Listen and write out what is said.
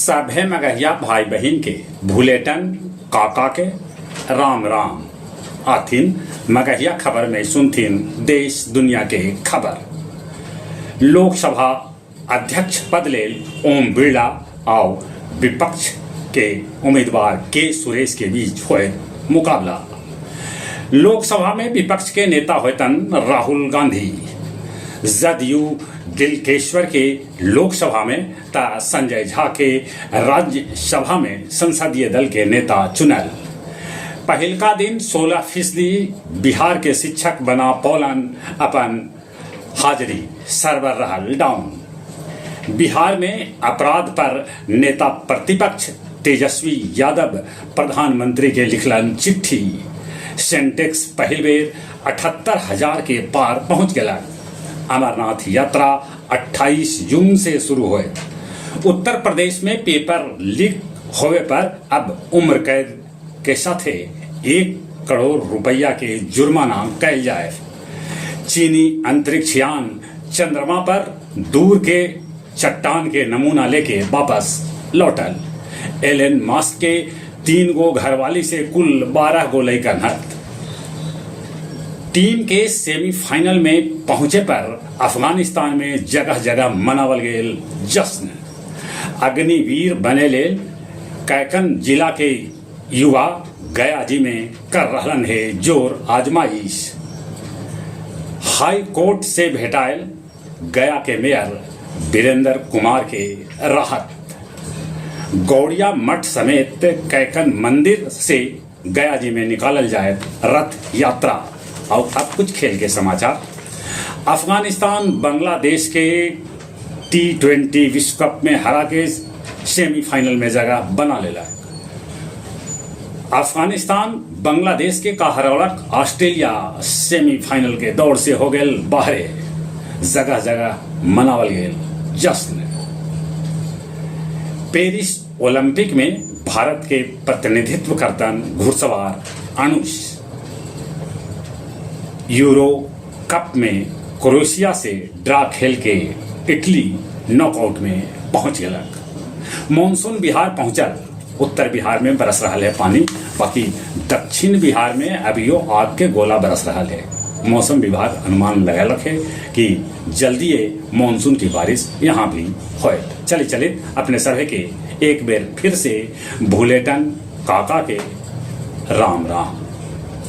सभे मगहिया भाई बहन के भूलेटन काका के राम राम आथिन मगहिया खबर में सुनथिन देश दुनिया के खबर। लोकसभा अध्यक्ष पद लेल ओम बिरला और विपक्ष के उम्मीदवार के सुरेश के बीच हुए मुकाबला। लोकसभा में विपक्ष के नेता होतन राहुल गांधी, जदयू दिलकेश्वर के लोकसभा में ता संजय झा के राज्यसभा में संसदीय दल के नेता चुनल। पहिलका दिन 16% बिहार के शिक्षक बना पौलन अपन हाजिरी सर्वर रहल डाउन। बिहार में अपराध पर नेता प्रतिपक्ष तेजस्वी यादव प्रधानमंत्री के लिखलन चिट्ठी। सेंटेक्स पहल बेर 78,000 के पार पहुंच गया। अमरनाथ यात्रा 28 जून से शुरू हुए। उत्तर प्रदेश में पेपर लीक होने पर अब उम्र कैद के साथ 1 करोड़ रुपया के जुर्माना कैल जाए। चीनी अंतरिक्ष यान चंद्रमा पर दूर के चट्टान के नमूना लेके वापस लौटल। एलन मस्क के 3 गो घरवाली से कुल 12 गो लइकन हत। टीम के सेमीफाइनल में पहुंचे पर अफगानिस्तान में जगह जगह मनावल गेल जश्न। अग्निवीर बने लेल कैकन जिला के युवा गया जी में कर रहलन है जोर आजमाइश। हाई कोर्ट से भेटायल गया के मेयर वीरेंद्र कुमार के राहत। गौड़िया मठ समेत कैकन मंदिर से गया जी में निकालल जाए रथ यात्रा। और अब कुछ खेल के समाचार। अफगानिस्तान बांग्लादेश के T20 विश्व कप में हरा के सेमीफाइनल में जगह बना लेला। अफगानिस्तान बांग्लादेश के का हरौलक। ऑस्ट्रेलिया सेमीफाइनल के दौड़ से हो गए बाहरे। जगह जगह मनावल गेल जश्न। पेरिस ओलंपिक में भारत के प्रतिनिधित्व करतन घुड़सवार अनुष। यूरो कप में क्रोएशिया से ड्रा खेल के इटली नॉकआउट में पहुंच गलक। मानसून बिहार पहुंचल। उत्तर बिहार में बरस रहा है पानी, बाकी दक्षिण बिहार में अभियो आग के गोला बरस रहा है। मौसम विभाग अनुमान लगल है कि जल्दी मानसून की बारिश यहाँ भी होए। चले अपने सभे के एक बेर फिर से भूलेटन काका के राम राम।